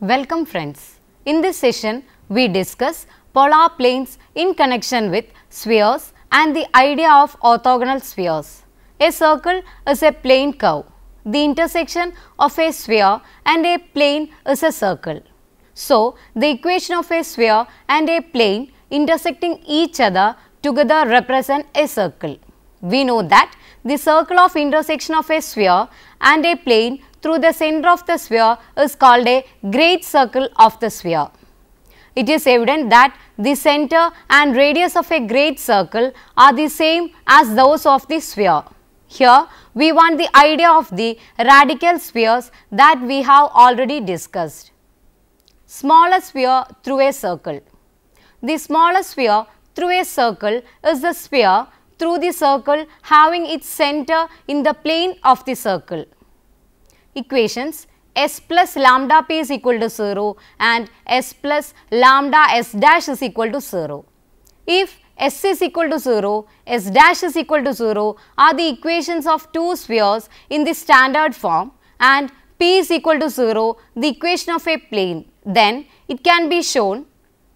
Welcome friends. In this session, we discuss polar planes in connection with spheres and the idea of orthogonal spheres. A circle is a plane curve. The intersection of a sphere and a plane is a circle. So, the equation of a sphere and a plane intersecting each other together represent a circle. We know that the circle of intersection of a sphere and a plane through the center of the sphere is called a great circle of the sphere. It is evident that the center and radius of a great circle are the same as those of the sphere. Here we want the idea of the radical spheres that we have already discussed. Smallest sphere through a circle. The smallest sphere through a circle is the sphere through the circle having its center in the plane of the circle. Equations: s plus lambda p is equal to 0 and s plus lambda s dash is equal to 0. If s is equal to 0, s dash is equal to 0 are the equations of two spheres in the standard form, and p is equal to 0 the equation of a plane, then it can be shown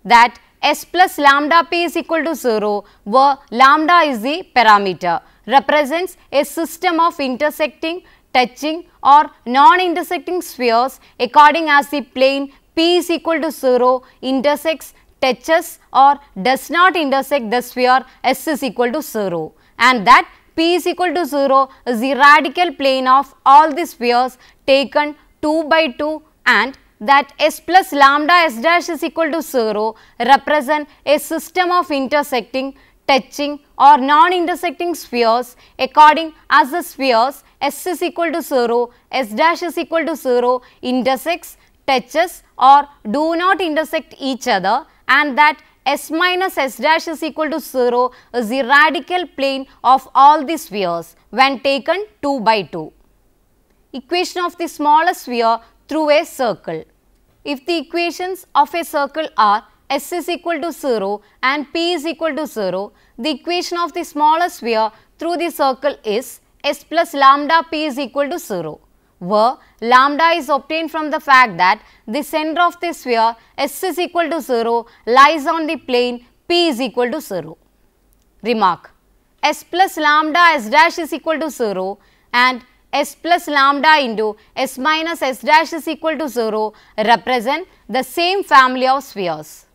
that s plus lambda p is equal to 0 where lambda is the parameter, represents a system of intersecting, touching or non-intersecting spheres according as the plane p is equal to 0 intersects, touches or does not intersect the sphere s is equal to 0, and that p is equal to 0 is the radical plane of all the spheres taken 2 by 2, and that s plus lambda s dash is equal to 0 represent a system of intersecting, touching or non-intersecting spheres according as the spheres s is equal to 0, s dash is equal to 0 intersects, touches or do not intersect each other, and that s minus s dash is equal to 0 is the radical plane of all the spheres when taken 2 by 2. Equation of the smallest sphere through a circle. If the equations of a circle are s is equal to 0 and p is equal to 0, the equation of the smallest sphere through the circle is s plus lambda p is equal to 0, where lambda is obtained from the fact that the center of the sphere s is equal to 0 lies on the plane p is equal to 0. Remark: s plus lambda s dash is equal to 0 and s plus lambda into s minus s dash is equal to 0 represent the same family of spheres.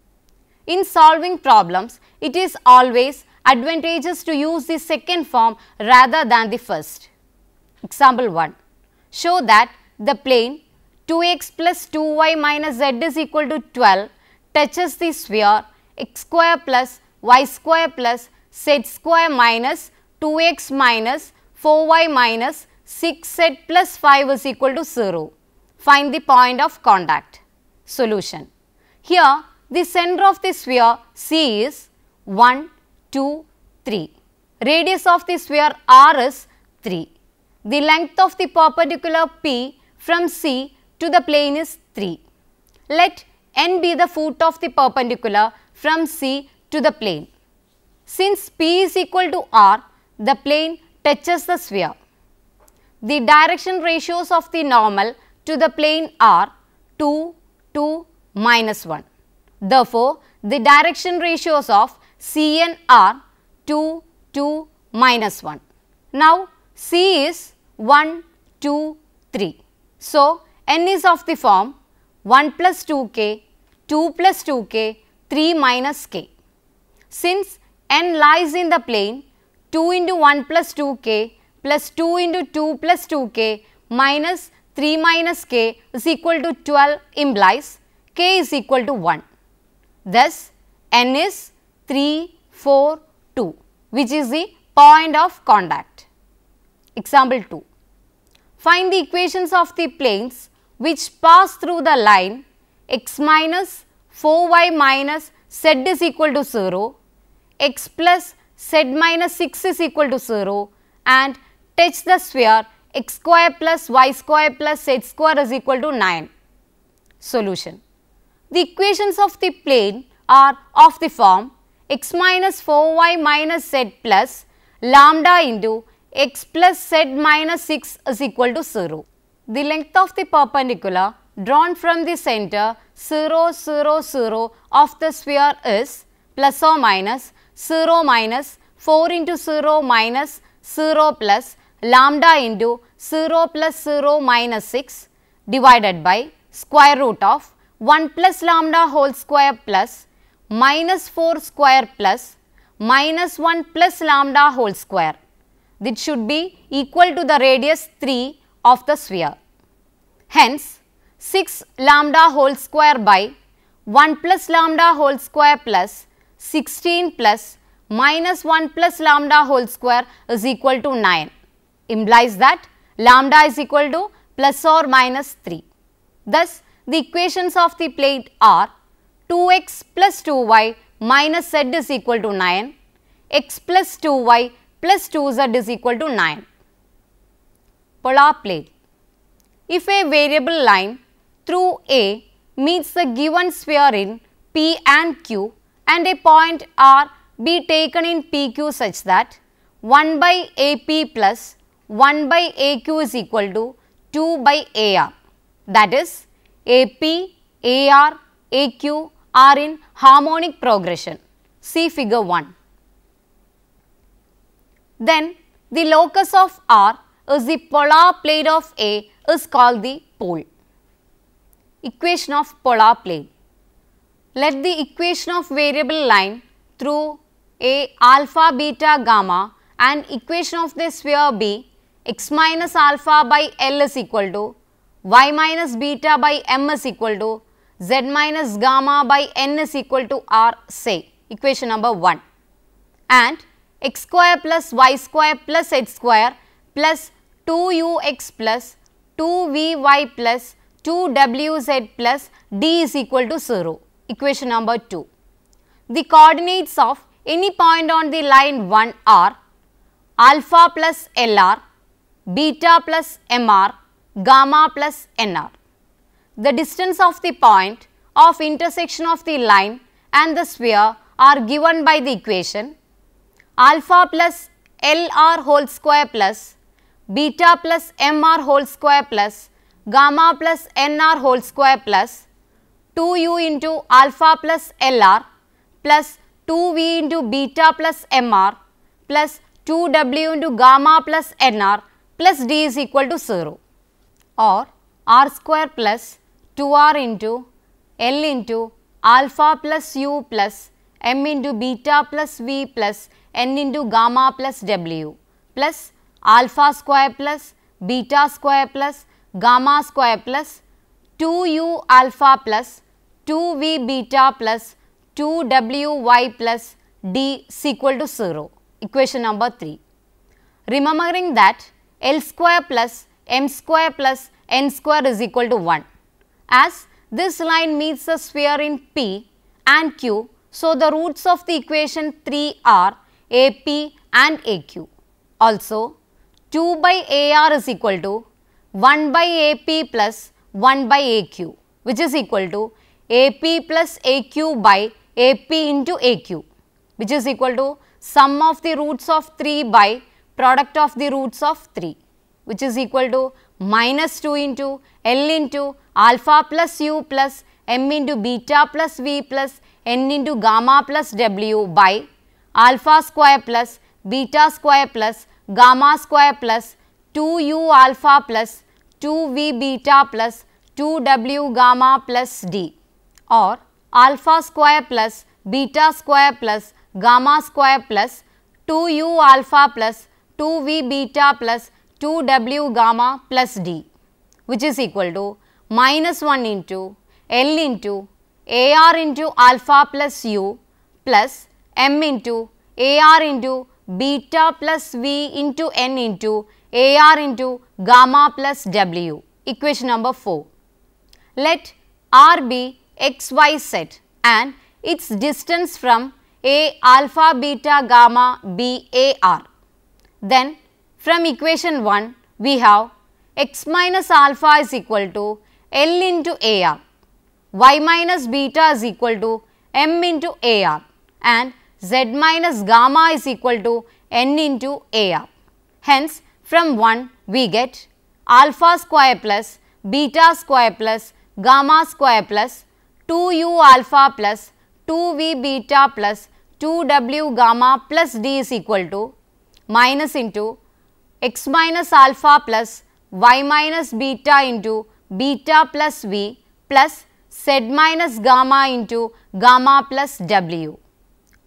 In solving problems, it is always advantageous to use the second form rather than the first. Example 1. Show that the plane 2x plus 2y minus z is equal to 12 touches the sphere x square plus y square plus z square minus 2x minus 4y minus 6z plus 5 is equal to 0. Find the point of contact. Solution. Here the center of the sphere C is 1, 2, 3. Radius of the sphere R is 3. The length of the perpendicular P from C to the plane is 3. Let N be the foot of the perpendicular from C to the plane. Since P is equal to R, the plane touches the sphere. The direction ratios of the normal to the plane are 2, 2, minus 1. Therefore, the direction ratios of CN are 2, 2, minus 1. Now, C is 1, 2, 3. So, N is of the form 1 plus 2k, 2 plus 2k, 3 minus k. Since N lies in the plane, 2 into 1 plus 2k plus 2 into 2 plus 2k minus 3 minus k is equal to 12 implies k is equal to 1. Thus, N is 3, 4, 2, which is the point of contact. Example 2. Find the equations of the planes which pass through the line x minus 4y minus z is equal to 0, x plus z minus 6 is equal to 0 and touch the sphere x square plus y square plus z square is equal to 9. Solution. The equations of the plane are of the form x minus 4y minus z plus lambda into x plus z minus 6 is equal to 0. The length of the perpendicular drawn from the center 0, 0, 0 of the sphere is plus or minus 0 minus 4 into 0 minus 0 plus lambda into 0 plus 0 minus 6 divided by square root of 1 plus lambda whole square plus minus 4 square plus minus 1 plus lambda whole square. This should be equal to the radius 3 of the sphere. Hence, 6 lambda whole square by 1 plus lambda whole square plus 16 plus minus 1 plus lambda whole square is equal to 9. Implies that lambda is equal to plus or minus 3. Thus, the equations of the plate are 2x plus 2y minus z is equal to 9, x plus 2y plus 2z is equal to 9. Polar plate. If a variable line through A meets the given sphere in P and Q and a point R be taken in PQ such that 1 by AP plus 1 by AQ is equal to 2 by AR. That is, AP, AR, AQ are in harmonic progression. See figure 1. Then the locus of R is the polar plate of A is called the pole. Equation of polar plate. Let the equation of variable line through A alpha, beta, gamma and equation of the sphere be x minus alpha by L is equal to y minus beta by M is equal to z minus gamma by N is equal to R, say equation number 1, and x square plus y square plus h square plus 2ux plus 2vy plus 2wz plus d is equal to 0. Equation number 2. The coordinates of any point on the line 1 are alpha plus LR, beta plus MR, gamma plus NR. The distance of the point of intersection of the line and the sphere are given by the equation alpha plus LR whole square plus beta plus MR whole square plus gamma plus NR whole square plus 2u into alpha plus LR plus 2v into beta plus MR plus 2w into gamma plus NR plus d is equal to 0, or r square plus 2r into L into alpha plus u plus m into beta plus v plus n into gamma plus w plus alpha square plus beta square plus gamma square plus 2u alpha plus 2v beta plus 2wy plus d is equal to 0. Equation number 3. Remembering that L square plus m square plus n square is equal to 1. As this line meets the sphere in P and Q, so the roots of the equation 3 are AP and AQ. Also, 2 by AR is equal to 1 by AP plus 1 by AQ, which is equal to AP plus AQ by AP into AQ, which is equal to sum of the roots of 3 by product of the roots of 3, which is equal to minus 2 into L into alpha plus u plus m into beta plus v plus n into gamma plus w by alpha square plus beta square plus gamma square plus 2u alpha plus 2v beta plus 2w gamma plus d, or alpha square plus beta square plus gamma square plus 2u alpha plus 2v beta plus 2w gamma plus d, which is equal to minus 1 into L into AR into alpha plus u plus m into AR into beta plus v into n into AR into gamma plus w. Equation number 4. Let R be xyz and its distance from A alpha beta gamma be AR. Then from equation 1 we have x minus alpha is equal to L into AR, y minus beta is equal to m into AR, and z minus gamma is equal to n into AR. Hence, from 1 we get alpha square plus beta square plus gamma square plus 2u alpha plus 2v beta plus 2w gamma plus d is equal to minus into x minus alpha plus y minus beta into beta plus v plus z minus gamma into gamma plus w,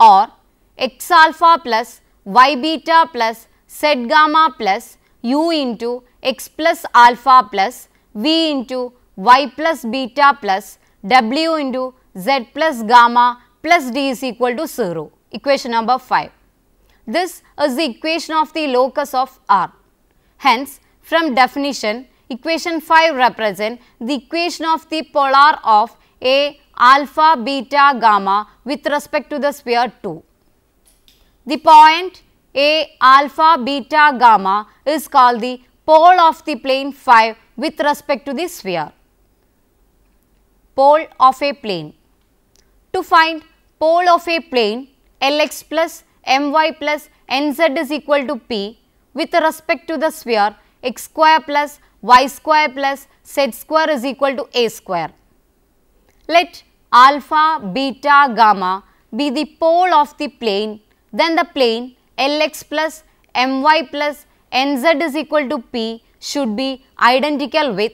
or x alpha plus y beta plus z gamma plus u into x plus alpha plus v into y plus beta plus w into z plus gamma plus d is equal to 0. Equation number 5. This is the equation of the locus of R. Hence, from definition, equation 5 represents the equation of the polar of A alpha beta gamma with respect to the sphere 2. The point A alpha beta gamma is called the pole of the plane 5 with respect to the sphere. Pole of a plane. To find pole of a plane, Lx plus my plus nz is equal to p with respect to the sphere x square plus y square plus z square is equal to a square. Let alpha, beta, gamma be the pole of the plane, then the plane Lx plus my plus nz is equal to p should be identical with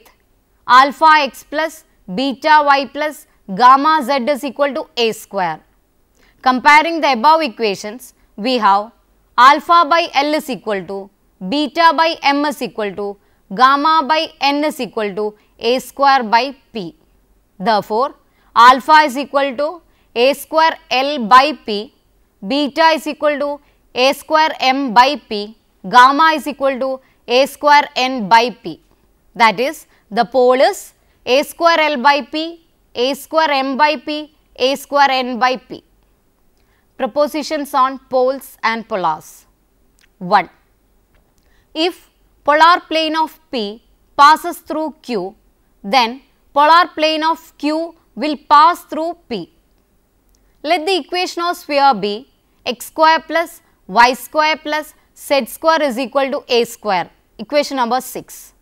alpha x plus beta y plus gamma z is equal to a square. Comparing the above equations, we have alpha by L is equal to beta by m is equal to gamma by n is equal to a square by p. Therefore, alpha is equal to a square L by p, beta is equal to a square m by p, gamma is equal to a square n by p. That is, the pole is a square L by p, a square m by p, a square n by p. Propositions on poles and polars. 1. If polar plane of P passes through Q, then polar plane of Q will pass through P. Let the equation of sphere be x square plus y square plus z square is equal to a square. Equation number 6.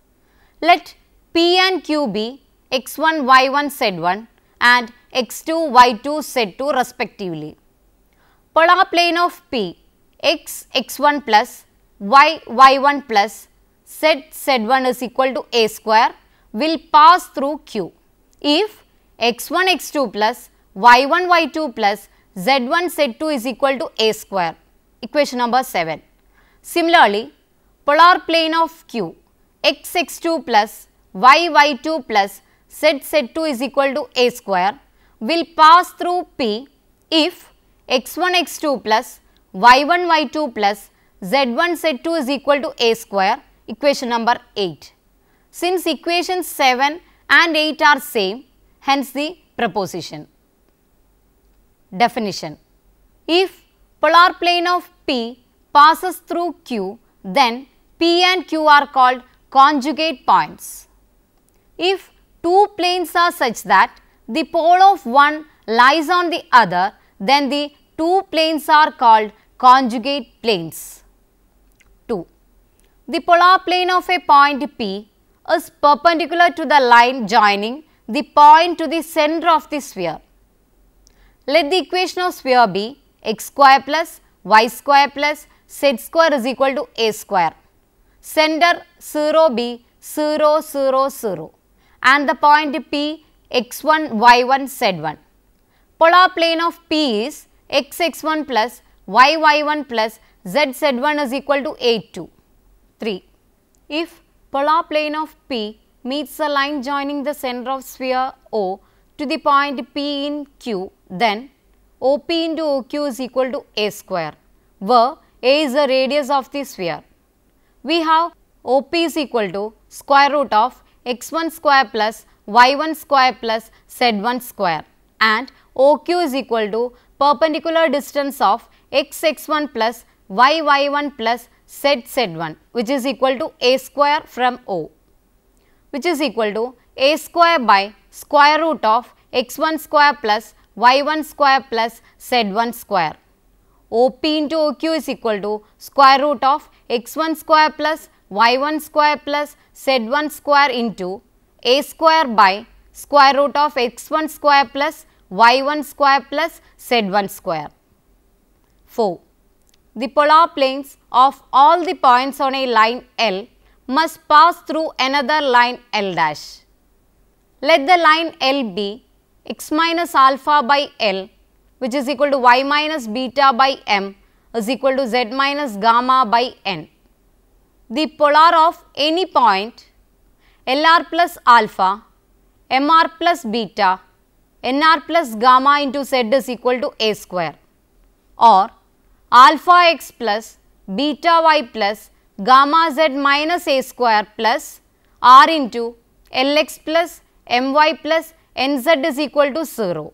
Let P and Q be x1, y1, z1 and x2, y2, z2 respectively. Polar plane of P x, x1 plus y, y1 plus z, z1 is equal to a square will pass through Q if x1, x2 plus y1, y2 plus z1, z2 is equal to a square. Equation number 7. Similarly, polar plane of Q x, x2 plus y, y2 plus z, z2 is equal to a square will pass through P if x1, x2 plus y1, y2 plus z1, z2 is equal to a square. Equation number 8. Since equations 7 and 8 are same, hence the proposition. Definition. If polar plane of P passes through Q, then P and Q are called conjugate points. If two planes are such that the pole of one lies on the other, then the two planes are called conjugate planes. 2. The polar plane of a point P is perpendicular to the line joining the point to the center of the sphere. Let the equation of sphere be x square plus y square plus z square is equal to a square. Center 0 be 0, 0, 0 and the point P x1, y1, z1. Polar plane of P is x, x1 plus y, y1 plus z, z1 is equal to a2. 3. If polar plane of P meets a line joining the center of sphere O to the point P in Q, then OP into OQ is equal to a square, where a is the radius of the sphere. We have OP is equal to square root of x1 square plus y1 square plus z1 square and OQ is equal to perpendicular distance of x1 plus y1 plus z1 which is equal to a square from O, which is equal to a square by square root of x1 square plus y1 square plus z1 square. OP into OQ is equal to square root of x1 square plus y1 square plus z1 square into a square by square root of x1 square plus y1 square plus z1 square. 4. The polar planes of all the points on a line L must pass through another line L dash. Let the line L be x minus alpha by L, which is equal to y minus beta by m, is equal to z minus gamma by n. The polar of any point Lr plus alpha, Mr plus beta, Nr plus gamma into Z is equal to A square, or alpha x plus beta y plus gamma z minus A square plus R into Lx plus My plus Nz is equal to 0.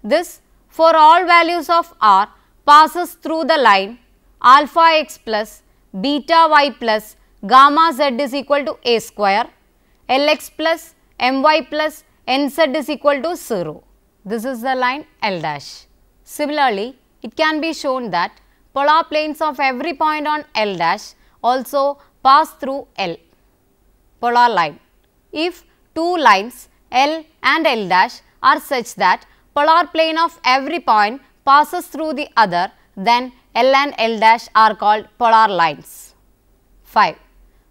This for all values of R passes through the line alpha x plus beta y plus gamma z is equal to A square, Lx plus My plus Nz is equal to 0. This is the line L dash. Similarly, it can be shown that polar planes of every point on L dash also pass through L, polar line. If two lines L and L dash are such that polar plane of every point passes through the other, then L and L dash are called polar lines. 5.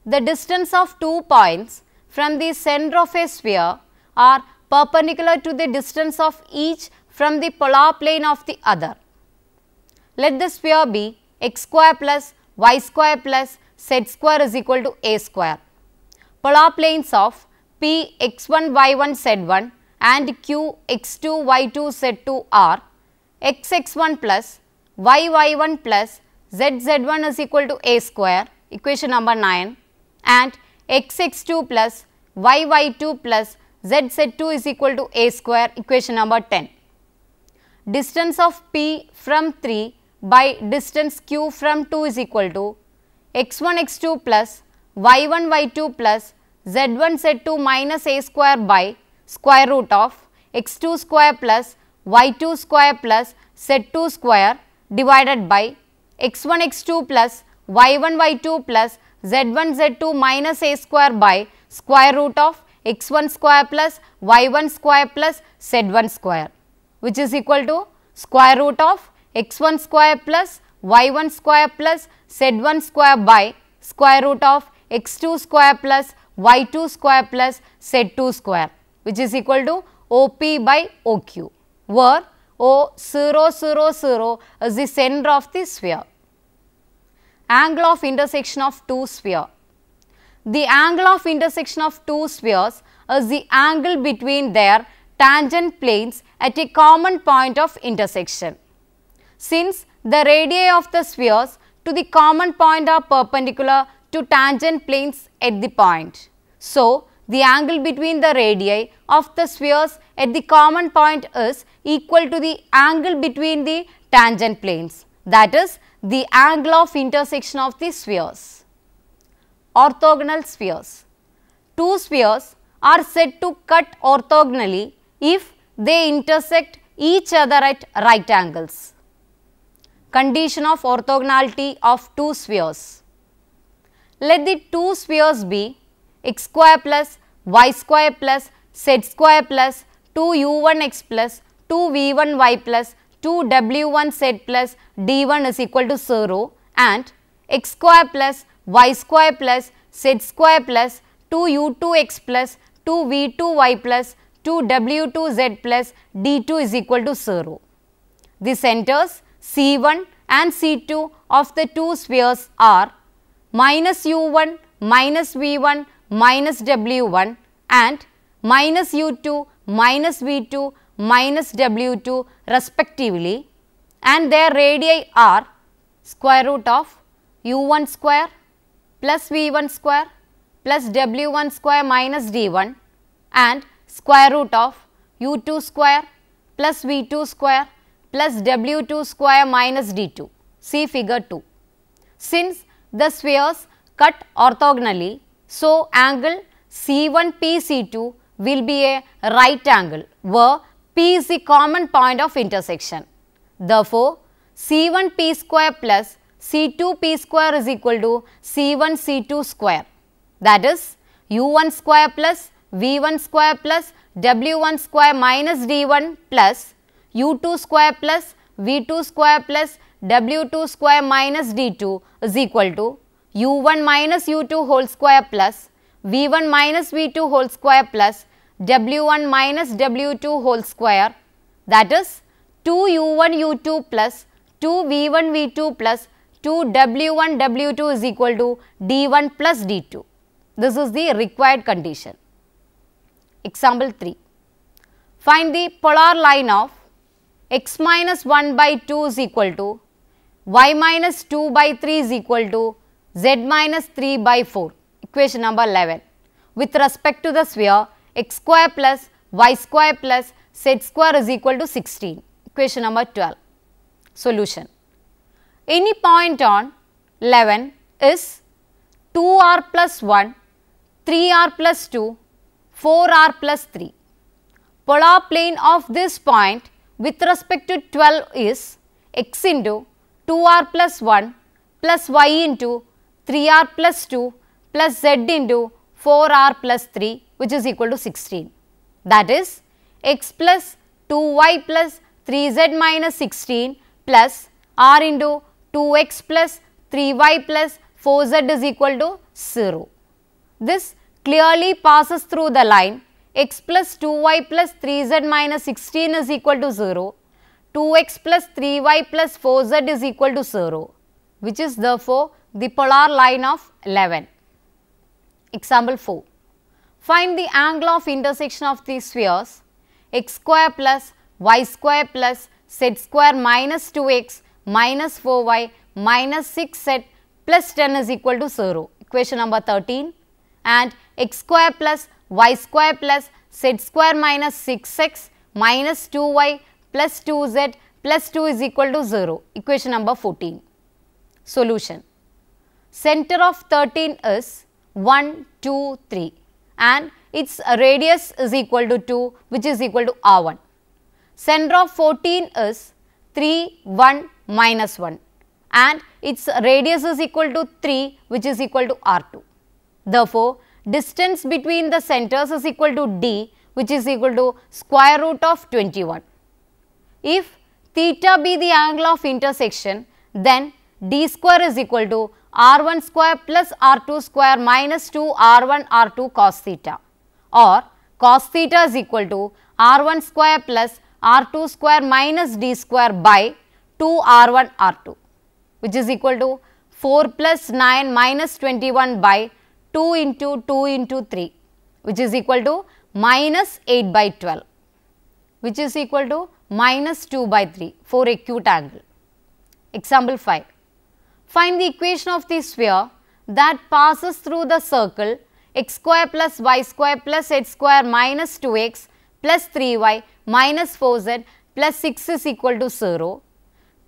The distance of 2 points from the center of a sphere are perpendicular to the distance of each from the polar plane of the other. Let the sphere be x square plus y square plus z square is equal to a square. Polar planes of P x1 y1 z1 and Q x2 y2 z2 are x x1 plus y y1 plus z z1 is equal to a square, equation number 9, and x x2 plus y y2 plus z z2 is equal to a square, equation number 10. Distance of P from 3 by distance Q from 2 is equal to x1 x2 plus y1 y2 plus z1 z2 minus a square by square root of x2 square plus y2 square plus z2 square divided by x1 x2 plus y1 y2 plus z1 z2 minus a square by square root of x1 square plus y1 square plus z1 square, which is equal to square root of x1 square plus y1 square plus z1 square by square root of x2 square plus y2 square plus z2 square, which is equal to OP by OQ, where O 0 0 0 is the center of the sphere. Angle of intersection of two spheres. The angle of intersection of two spheres is the angle between their tangent planes at a common point of intersection. Since the radii of the spheres to the common point are perpendicular to tangent planes at the point, so the angle between the radii of the spheres at the common point is equal to the angle between the tangent planes, that is the angle of intersection of the spheres. Orthogonal spheres. Two spheres are said to cut orthogonally if they intersect each other at right angles. Condition of orthogonality of two spheres. Let the two spheres be x square plus y square plus z square plus 2u1x plus 2v1y plus 2w1z plus d1 is equal to 0 and x square plus y square plus z square plus 2u2x plus 2v2y plus 2w2z plus d2 is equal to 0. The centers C1 and C2 of the two spheres are minus u1 minus v1 minus w1 and minus u2 minus v2 minus w2 respectively, and their radii are square root of u1 square plus v1 square plus w1 square minus d1 and square root of u2 square plus v2 square plus w2 square minus d2. See figure 2. Since the spheres cut orthogonally, so angle C1PC2 will be a right angle where P is the common point of intersection. Therefore, C1P square plus C2P square is equal to C1C2 square, that is u1 square plus v1 square plus w1 square minus d1 plus u2 square plus v2 square plus w2 square minus d2 is equal to u1 minus u2 whole square plus v1 minus v2 whole square plus w1 minus w2 whole square, that is 2u1 u2 plus 2v1 v2 plus 2w1 w2 is equal to d1 plus d2. This is the required condition. Example 3. Find the polar line of x minus 1 by 2 is equal to y minus 2 by 3 is equal to z minus 3 by 4. Equation number 11. With respect to the sphere, x square plus y square plus z square is equal to 16. Equation number 12. Solution. Any point on 11 is 2r plus 1, 3r plus 2, 4r plus 3. Polar plane of this point with respect to 12 is x into 2r plus 1 plus y into 3r plus 2 plus z into 4r plus 3, which is equal to 16. That is x plus 2y plus 3z minus 16 plus r into 2x plus 3y plus 4z is equal to 0. This clearly passes through the line x plus 2y plus 3z minus 16 is equal to 0, 2x plus 3y plus 4z is equal to 0, which is therefore the polar line of 11. Example 4. Find the angle of intersection of these spheres x square plus y square plus z square minus 2x minus 4y minus 6z plus 10 is equal to 0. Equation number 13. And x square plus y square plus z square minus 6x minus 2y plus 2z plus 2 is equal to 0. Equation number 14. Solution. Center of 13 is 1, 2, 3 and its radius is equal to 2, which is equal to r1. Center of 14 is 3, 1, minus 1 and its radius is equal to 3, which is equal to r2. Therefore, distance between the centers is equal to d, which is equal to square root of 21. If theta be the angle of intersection, then d square is equal to r1 square plus r2 square minus 2 r1 r2 cos theta, or cos theta is equal to r1 square plus r2 square minus d square by 2 r1 r2, which is equal to 4 plus 9 minus 21 by 2 into 2 into 3, which is equal to minus 8 by 12, which is equal to minus 2 by 3 for acute angle. Example 5. Find the equation of the sphere that passes through the circle x square plus y square plus z square minus 2x plus 3y minus 4z plus 6 is equal to 0,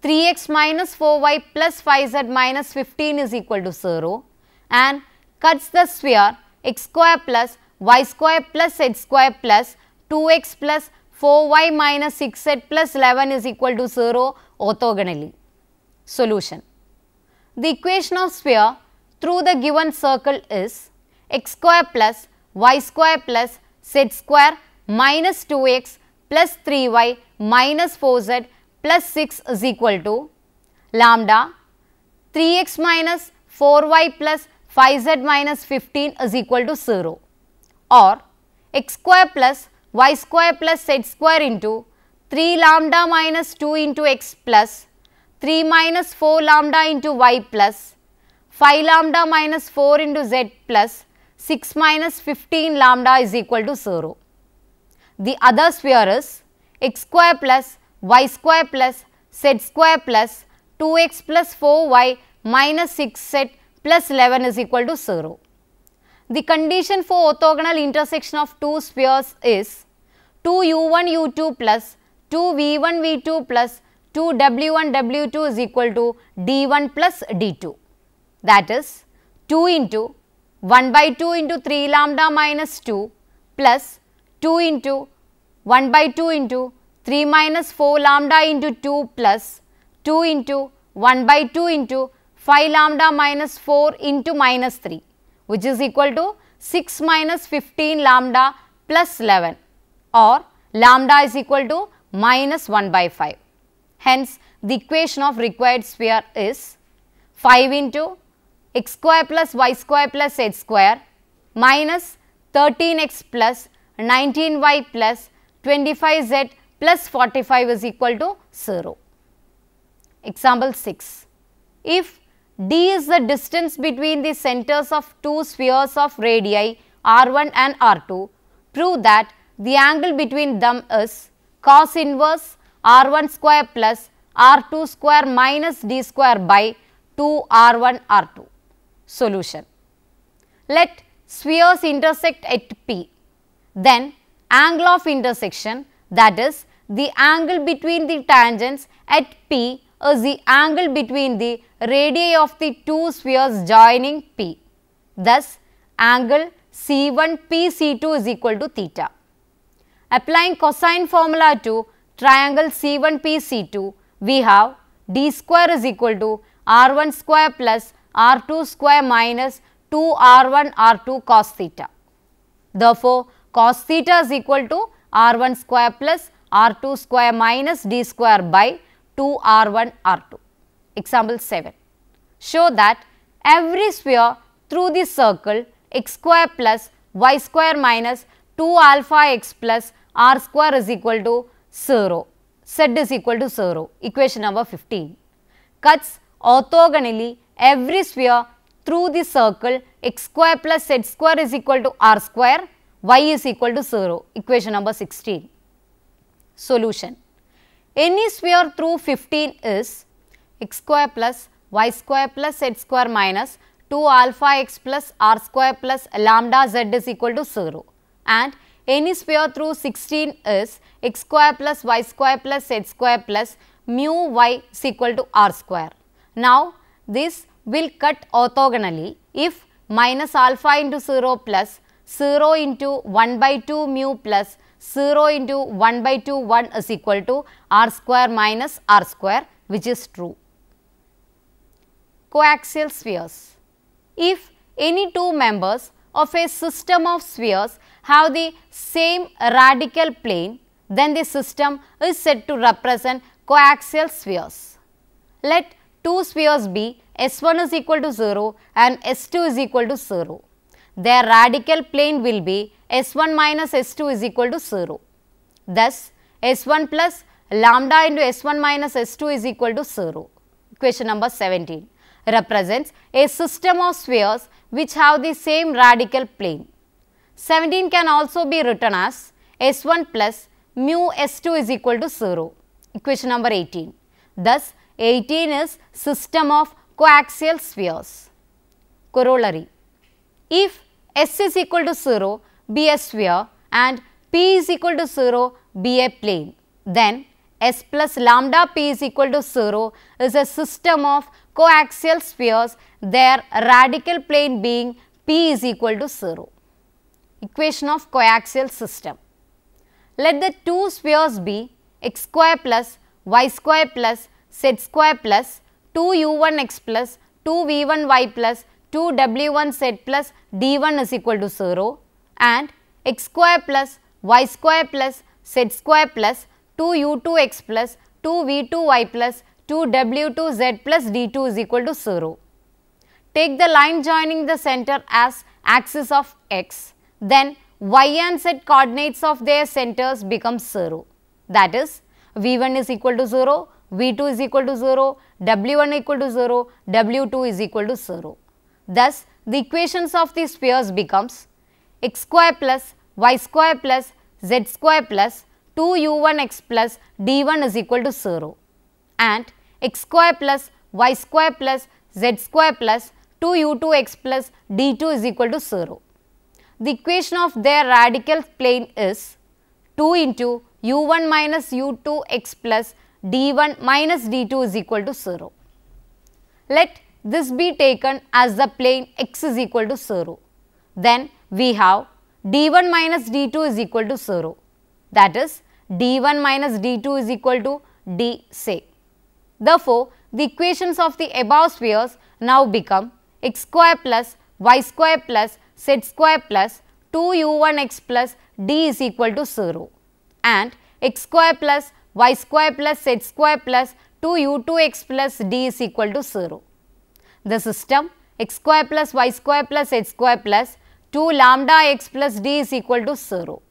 3x minus 4y plus 5z minus 15 is equal to 0 and cuts the sphere x square plus y square plus z square plus 2x plus 4y minus 6z plus 11 is equal to 0 orthogonally. Solution. The equation of sphere through the given circle is x square plus y square plus z square minus 2x plus 3y minus 4z plus 6 is equal to lambda 3x minus 4y plus 5z minus 15 is equal to 0, or x square plus y square plus z square into 3 lambda minus 2 into x plus 3 minus 4 lambda into y plus 5 lambda minus 4 into z plus 6 minus 15 lambda is equal to 0. The other sphere is x square plus y square plus z square plus 2x plus 4y minus 6z plus 11 is equal to 0. The condition for orthogonal intersection of two spheres is 2u1 u2 plus 2v1 v2 plus 2w1 w2 is equal to d1 plus d2. That is 2 into 1 by 2 into 3 lambda minus 2 plus 2 into 1 by 2 into 3 minus 4 lambda into 2 plus 2 into 1 by 2 into 5 lambda minus 4 into minus 3, which is equal to 6 minus 15 lambda plus 11. or lambda is equal to minus 1 by 5. Hence, the equation of required sphere is 5 into x square plus y square plus z square minus 13x plus 19y plus 25z plus 45 is equal to 0. Example 6. If d is the distance between the centers of two spheres of radii r1 and r2, prove that the angle between them is cos inverse r1 square plus r2 square minus d square by 2 r1 r2. Solution. Let spheres intersect at P. Then angle of intersection, that is the angle between the tangents at P, is the angle between the radii of the two spheres joining P. Thus, angle C1 PC2 is equal to theta. Applying cosine formula to triangle C1 PC2, we have d square is equal to r1 square plus r2 square minus 2 r1 r2 cos theta. Therefore, cos theta is equal to r1 square plus r2 square minus d square by 2 r1 r2. Example 7. Show that every sphere through the circle x square plus y square minus 2 alpha x plus r square is equal to 0. Z is equal to 0. Equation number 15. Cuts orthogonally every sphere through the circle x square plus z square is equal to r square, y is equal to 0. Equation number 16. Solution. Any sphere through 15 is x square plus y square plus z square minus 2 alpha x plus r square plus lambda z is equal to 0, and any sphere through 16 is x square plus y square plus z square plus mu y is equal to r square. Now, this will cut orthogonally if minus alpha into 0 plus 0 into 1 by 2 mu plus 0 into 1 by 2 1 is equal to r square minus r square, which is true. Coaxial spheres. If any two members of a system of spheres have the same radical plane, then the system is said to represent coaxial spheres. Let two spheres be S1 is equal to 0 and S2 is equal to 0. Their radical plane will be S1 minus S2 is equal to 0. Thus, S1 plus lambda into S1 minus S2 is equal to 0. Equation number 17 represents a system of spheres which have the same radical plane. 17 can also be written as S1 plus mu S2 is equal to 0. Equation number 18. Thus, 18 is system of coaxial spheres. Corollary. If S is equal to 0 be a sphere and P is equal to 0 be a plane, then S plus lambda P is equal to 0 is a system of coaxial spheres, their radical plane being P is equal to 0. Equation of coaxial system. Let the two spheres be x square plus y square plus z square plus 2u1x plus 2v1y plus 2w1z plus d1 is equal to 0 and x square plus y square plus z square plus 2u2x plus 2v2y plus 2w2z plus d2 is equal to 0. Take the line joining the center as axis of x, then y and z coordinates of their centers become 0. That is, v1 is equal to 0, v2 is equal to 0, w1 equal to 0, w2 is equal to 0. Thus, the equations of the spheres becomes x square plus y square plus z square plus 2u1x plus d1 is equal to 0 and x square plus y square plus z square plus 2u2x plus d2 is equal to 0. The equation of their radical plane is 2 into u1 minus u2x plus d1 minus d2 is equal to 0. Let this be taken as the plane x is equal to 0. Then we have d1 minus d2 is equal to 0. That is, d1 minus d2 is equal to d say. Therefore, the equations of the above spheres now become x square plus y square plus z square plus 2u1x plus d is equal to 0 and x square plus y square plus z square plus 2u2x plus d is equal to 0. The system x square plus y square plus z square plus 2 lambda x plus d is equal to 0.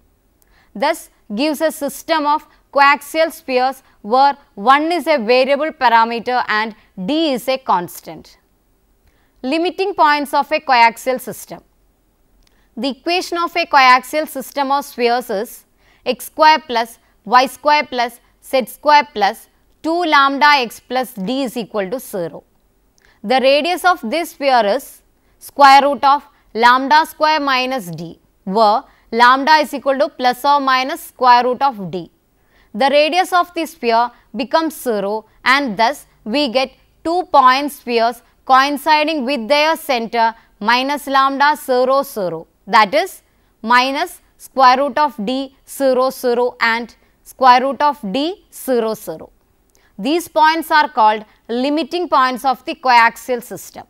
Thus gives a system of coaxial spheres where 1 is a variable parameter and d is a constant. Limiting points of a coaxial system. The equation of a coaxial system of spheres is x square plus y square plus z square plus 2 lambda x plus d is equal to 0. The radius of this sphere is square root of lambda square minus d, where lambda is equal to plus or minus square root of d. The radius of the sphere becomes 0 and thus we get 2 point spheres coinciding with their center minus lambda 0 0, that is minus square root of d 0 0 and square root of d 0 0. These points are called limiting points of the coaxial system.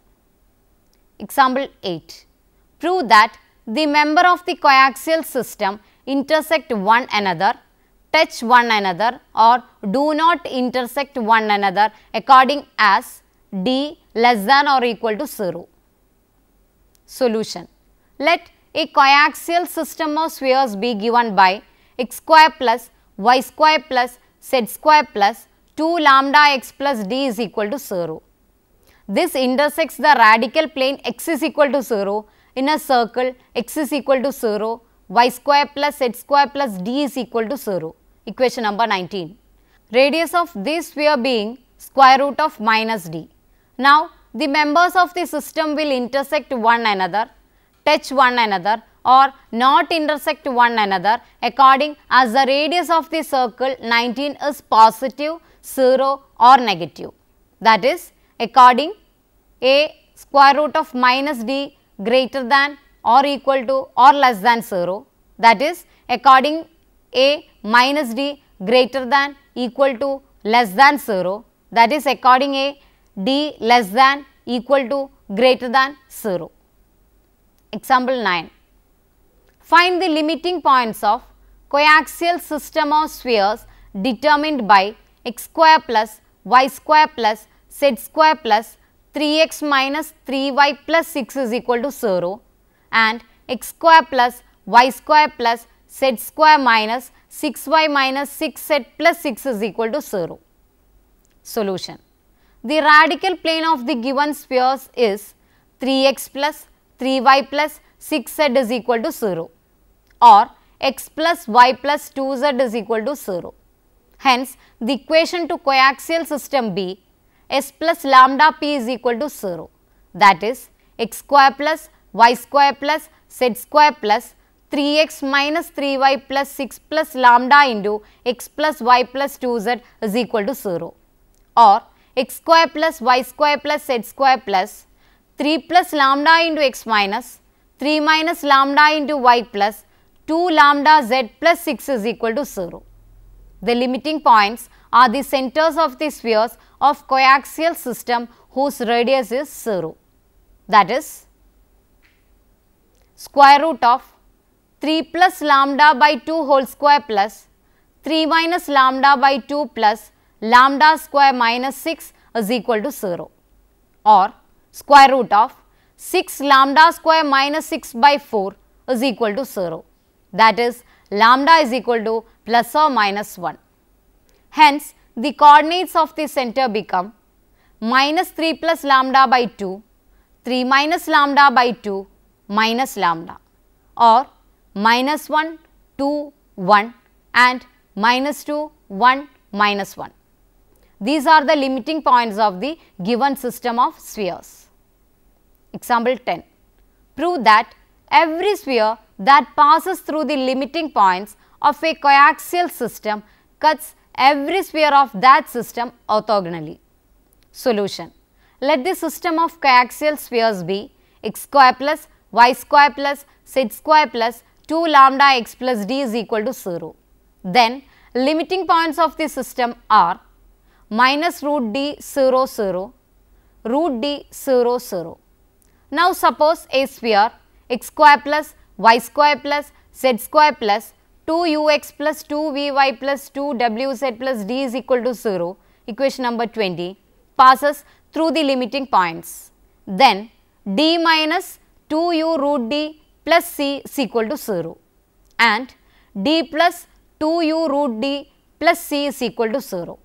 Example 8. Prove that the member of the coaxial system intersect one another, touch one another or do not intersect one another according as d less than or equal to 0. Solution. Let a coaxial system of spheres be given by x square plus y square plus z square plus 2 lambda x plus d is equal to 0. This intersects the radical plane x is equal to 0 in a circle x is equal to 0, y square plus z square plus d is equal to 0. Equation number 19. Radius of this sphere being square root of minus d. Now, the members of the system will intersect one another, touch one another or not intersect one another according as the radius of the circle 19 is positive, 0 or negative. That is according a square root of minus d greater than or equal to or less than 0, that is according a minus d greater than equal to less than 0, that is according a d less than equal to greater than 0. Example 9. Find the limiting points of coaxial system of spheres determined by x square plus y square plus z square plus 3x minus 3y plus 6 is equal to 0 and x square plus y square plus z square minus 6y minus 6z plus 6 is equal to 0. Solution. The radical plane of the given spheres is 3x plus 3y plus 6z is equal to 0 or x plus y plus 2z is equal to 0. Hence, the equation to coaxial system be s plus lambda p is equal to 0, that is x square plus y square plus z square plus 3x minus 3y plus 6 plus lambda into x plus y plus 2z is equal to 0 or x square plus y square plus z square plus 3 plus lambda into x minus 3 minus lambda into y plus 2 lambda z plus 6 is equal to 0. The limiting points are the centers of the spheres of coaxial system whose radius is 0, that is square root of 3 plus lambda by 2 whole square plus 3 minus lambda by 2 plus lambda square minus 6 is equal to 0 or square root of 6 lambda square minus 6 by 4 is equal to 0, that is lambda is equal to plus or minus 1. Hence, the coordinates of the center become minus 3 plus lambda by 2, 3 minus lambda by 2 minus lambda or minus 1, 2, 1 and minus 2, 1, minus 1. These are the limiting points of the given system of spheres. Example 10. Prove that every sphere that passes through the limiting points of a coaxial system cuts every sphere of that system orthogonally. Solution. Let the system of coaxial spheres be x square plus y square plus z square plus 2 lambda x plus d is equal to 0. Then limiting points of the system are minus root d 0 0, root d 0 0. Now suppose a sphere x square plus y square plus z square plus 2ux plus 2vy plus 2wz plus d is equal to 0, equation number 20, passes through the limiting points. Then d minus 2u root d plus c is equal to 0 and d plus 2u root d plus c is equal to 0.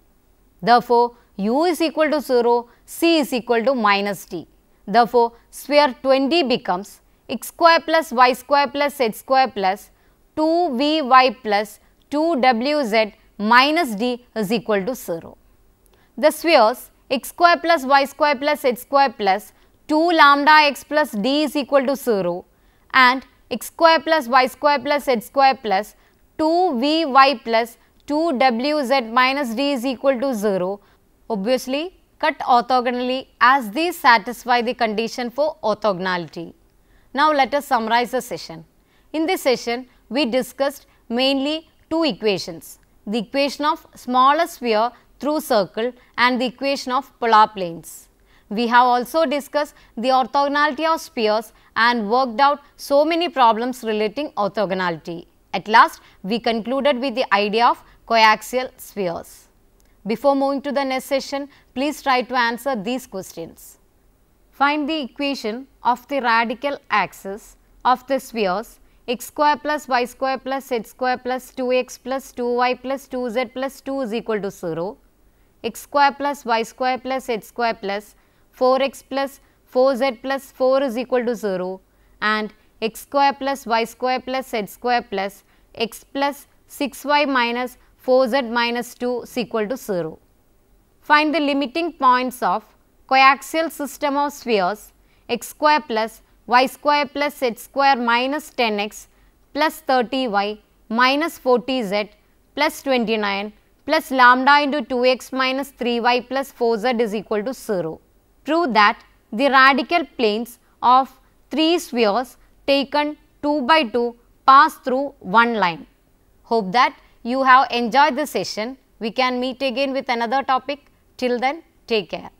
Therefore, u is equal to 0, c is equal to minus d. Therefore, sphere 20 becomes x square plus y square plus z square plus 2vy plus 2wz minus d is equal to 0. The spheres x square plus y square plus z square plus 2 lambda x plus d is equal to 0 and x square plus y square plus z square plus 2vy plus 2wz minus d is equal to 0 obviously cut orthogonally as these satisfy the condition for orthogonality. Now let us summarize the session. In this session, we discussed mainly two equations, the equation of smaller sphere through circle and the equation of polar planes. We have also discussed the orthogonality of spheres and worked out so many problems relating orthogonality. At last, we concluded with the idea of coaxial spheres. Before moving to the next session, please try to answer these questions. Find the equation of the radical axis of the spheres x square plus y square plus z square plus 2x plus 2y plus 2z plus 2 is equal to 0, x square plus y square plus z square plus 4x plus 4z plus 4 is equal to 0 and x square plus y square plus z square plus x plus 6y minus 4z minus 2 is equal to 0. Find the limiting points of coaxial system of spheres x square plus y square plus z square minus 10x plus 30y minus 40z plus 29 plus lambda into 2x minus 3y plus 4z is equal to 0. Prove that the radical planes of three spheres taken 2 by 2 pass through one line. Hope that you have enjoyed the session. We can meet again with another topic. Till then, take care.